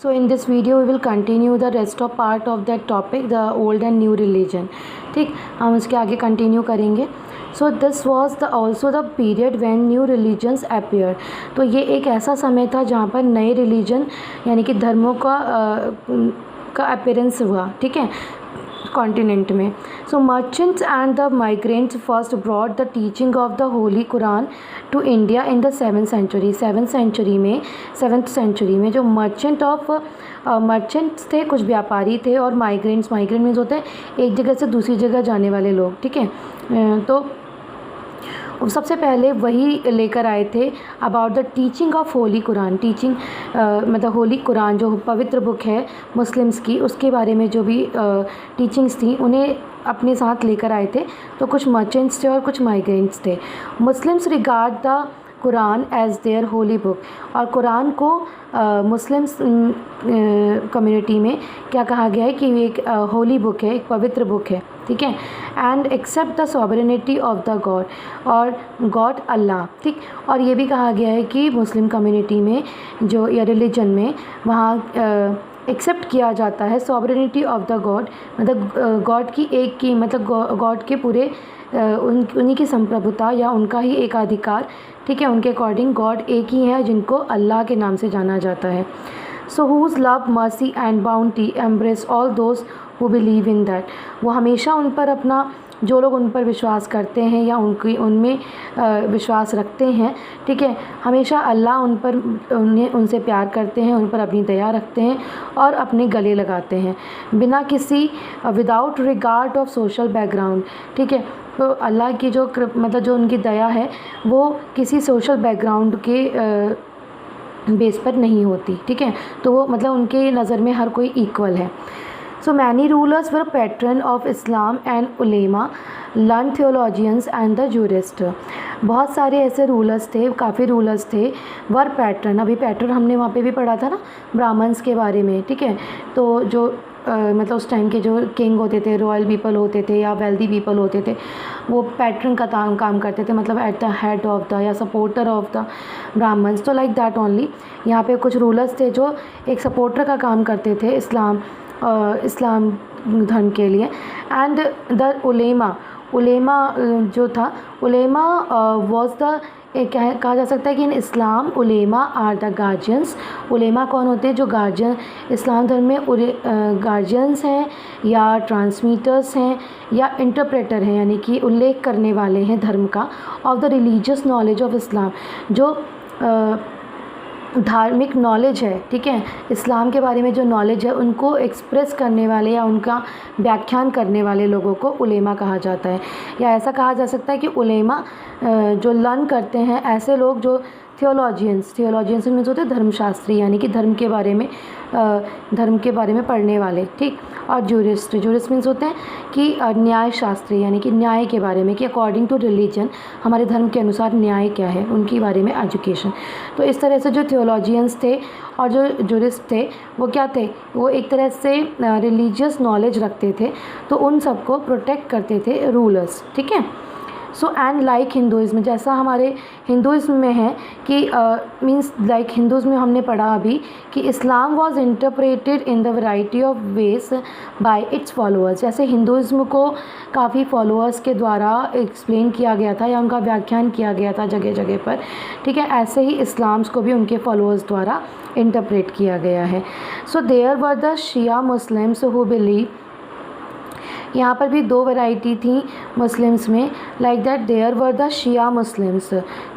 So in this video we will continue the rest of part of that topic, the old and new religion. ठीक, हम उसके आगे continue करेंगे. So this was the also the period when new religions appear. तो ये एक ऐसा समय था जहाँ पर नए रिलीजन यानी कि धर्मों का अपीयरेंस हुआ. ठीक है, कॉन्टिनेंट में. So merchants and the migrants first brought the teaching of the holy Quran to India in the 7th century. 7th century में जो मर्चेंट्स थे, कुछ व्यापारी थे, और माइग्रेंट मीन्स होते हैं एक जगह से दूसरी जगह जाने वाले लोग. ठीक है, तो सबसे पहले वही लेकर आए थे about the teaching of Holi Quran. मतलब होली कुरान जो पवित्र बुक है मुस्लिम्स की, उसके बारे में जो भी टीचिंग्स थी उन्हें अपने साथ लेकर आए थे. तो कुछ मर्चेंट्स थे और कुछ माइग्रेंट्स थे. Muslims regard the Quran as their holy book. और कुरान को मुस्लिम्स कम्युनिटी में क्या कहा गया है कि ये एक होली बुक है, एक पवित्र बुक है. ठीक है, and accept the sovereignty of the god, और गॉड अल्लाह. ठीक, और ये भी कहा गया है कि मुस्लिम कम्युनिटी में जो या रिलीजन में वहाँ एक्सेप्ट किया जाता है सॉवरेनिटी ऑफ द गॉड, मतलब गॉड की एक की मतलब गॉड के पूरे उन्हीं की संप्रभुता या उनका ही एकाधिकार. ठीक है, उनके अकॉर्डिंग गॉड एक ही है जिनको अल्लाह के नाम से जाना जाता है. So whose love mercy and bounty embrace all those who believe in that. वो हमेशा उन पर अपना, जो लोग उन पर विश्वास करते हैं या उनमें विश्वास रखते हैं, ठीक है, हमेशा अल्लाह उनसे प्यार करते हैं, उन पर अपनी दया रखते हैं और अपने गले लगाते हैं बिना किसी without regard of social background. ठीक है, तो अल्लाह की जो जो उनकी दया है वो किसी सोशल बैकग्राउंड के बेस पर नहीं होती. ठीक है, तो वो मतलब उनके नज़र में हर कोई इक्वल है. So many rulers were patron of Islam and ulema, learned theologians and the jurists. बहुत सारे ऐसे रूलर्स थे, काफ़ी रूलर्स थे. वर पैटर्न, अभी पैटर्न हमने वहाँ पे भी पढ़ा था ना ब्राह्मण्स के बारे में. ठीक है, तो जो मतलब उस टाइम के जो किंग होते थे, रॉयल पीपल होते थे या वेल्दी पीपल होते थे, वो पैटर्न का काम करते थे, मतलब at the head of the या सपोर्टर ऑफ द ब्राह्मण्स. तो लाइक दैट ओनली यहाँ पे कुछ रूलर्स थे जो एक सपोर्टर का काम करते थे इस्लाम धर्म के लिए. एंड द उलेमा जो था, उलेमा वॉज द कहा जा सकता है कि इन इस्लाम उलेमा आर द गार्जियंस. उलेमा कौन होते हैं? जो गार्जियन इस्लाम धर्म में गार्जियंस हैं या ट्रांसमीटर्स हैं या इंटरप्रेटर हैं, यानी कि उल्लेख करने वाले हैं धर्म का, of the religious knowledge of Islam. जो धार्मिक नॉलेज है, ठीक है, इस्लाम के बारे में जो नॉलेज है उनको एक्सप्रेस करने वाले या उनका व्याख्यान करने वाले लोगों को उलेमा कहा जाता है. या ऐसा कहा जा सकता है कि उलेमा जो लर्न करते हैं, ऐसे लोग जो थियोलॉजियंस मीन्स होते हैं धर्मशास्त्री, यानी कि धर्म के बारे में पढ़ने वाले. ठीक, और जूरिस्ट मीन्स होते हैं कि न्याय शास्त्री, यानी कि न्याय के बारे में, कि अकॉर्डिंग टू रिलीजन हमारे धर्म के अनुसार न्याय क्या है, उनके बारे में एजुकेशन. तो इस तरह से जो थियोलॉजियंस थे और जो जूरिस्ट थे वो क्या थे, वो एक तरह से रिलीजियस नॉलेज रखते थे, तो उन सबको प्रोटेक्ट करते थे रूलर्स. ठीक है. सो एंड लाइक हिंदुइज़्म, जैसा हमारे हिंदुइज़्म में है कि मीन्स लाइक हिंदुइज़्म में हमने पढ़ा अभी कि Islam was interpreted in the variety of ways by its followers. जैसे हिंदुइज़्म को काफ़ी फॉलोअर्स के द्वारा एक्सप्लेन किया गया था या उनका व्याख्यान किया गया था जगह जगह पर. ठीक है, ऐसे ही इस्लाम्स को भी उनके फॉलोअर्स द्वारा इंटरप्रेट किया गया है. So there were the Shia Muslims who believe. यहाँ पर भी दो वैरायटी थी मुस्लिम्स में. Like that there were the Shia Muslims.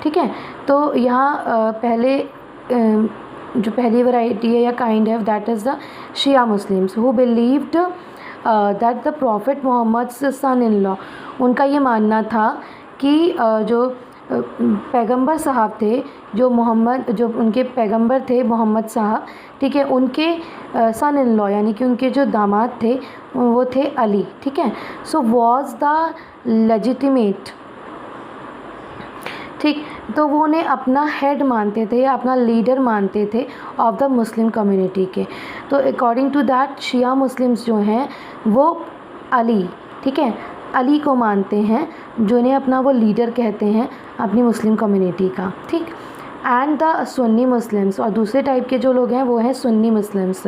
ठीक है, तो यहाँ पहले जो पहली वैरायटी है या काइंड है, that is the Shia Muslims who believed that the prophet Muhammad son in law. उनका ये मानना था कि जो पैगंबर साहब थे, जो उनके पैगंबर थे मोहम्मद साहब, ठीक है, उनके सन इन लॉ यानी कि उनके जो दामाद थे वो थे अली. ठीक है, सो वॉज द लेजिटिमेट. ठीक, तो वो उन्हें अपना हेड मानते थे या अपना लीडर मानते थे ऑफ द मुस्लिम कम्युनिटी के. तो according to that Shia Muslims जो हैं वो अली, ठीक है, अली को मानते हैं, जो इन्हें अपना वो लीडर कहते हैं अपनी मुस्लिम कम्युनिटी का. ठीक, एंड द सुन्नी मुस्लिम्स, और दूसरे टाइप के जो लोग हैं वो हैं सुन्नी मुस्लिम्स,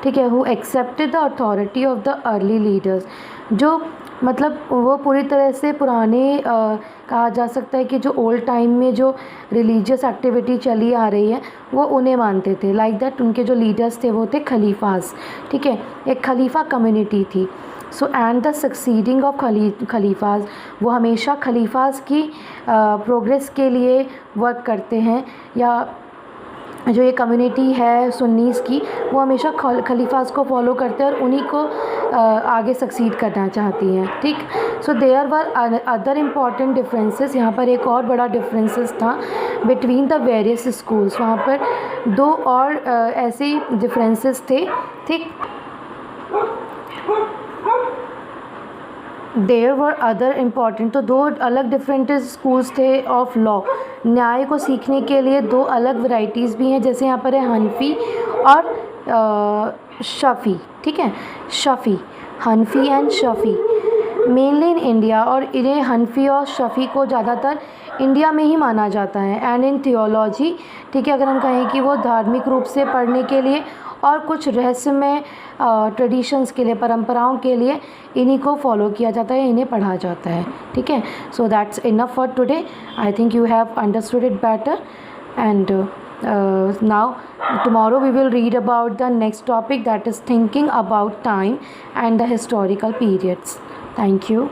ठीक है, who accepted the authority of the early leaders, जो मतलब वो पूरी तरह से पुराने कहा जा सकता है कि जो ओल्ड टाइम में जो रिलीजियस एक्टिविटी चली आ रही है वो उन्हें मानते थे। लाइक दैट उनके जो लीडर्स थे वो थे खलीफास, ठीक है, एक खलीफा कम्युनिटी थी। So and the succeeding of खलीफाज, वो हमेशा खलीफाज की प्रोग्रेस के लिए वर्क करते हैं, या जो ये कम्युनिटी है सुन्नीस की वो हमेशा खलीफाज को फॉलो करते हैं और उन्हीं को आगे सक्सीड करना चाहती हैं, ठीक। So there were other important differences, यहाँ पर एक और बड़ा डिफरेंसेस था बिटवीन द वेरियस स्कूल्स, वहाँ पर दो और ऐसे डिफरेंसेस थे, ठीक। देयर वर अदर इम्पॉर्टेंट, तो दो अलग डिफरेंट स्कूल्स थे ऑफ लॉ, न्याय को सीखने के लिए दो अलग वैरायटीज़ भी हैं, जैसे यहाँ पर है हनफी और शफ़ी, ठीक है, Shafi, Hanafi and Shafi mainly in India, और इन्हें हनफी और शफ़ी को ज़्यादातर इंडिया में ही माना जाता है। एंड इन थियोलॉजी, ठीक है, अगर हम कहें कि वो धार्मिक रूप से पढ़ने के लिए और कुछ रहस्यमय ट्रेडिशंस के लिए, परंपराओं के लिए इन्हीं को फॉलो किया जाता है, इन्हें पढ़ा जाता है, ठीक है। So that's enough for today, I think you have understood it better, and now tomorrow we will read about the next topic, that is thinking about time and the historical periods. Thank you.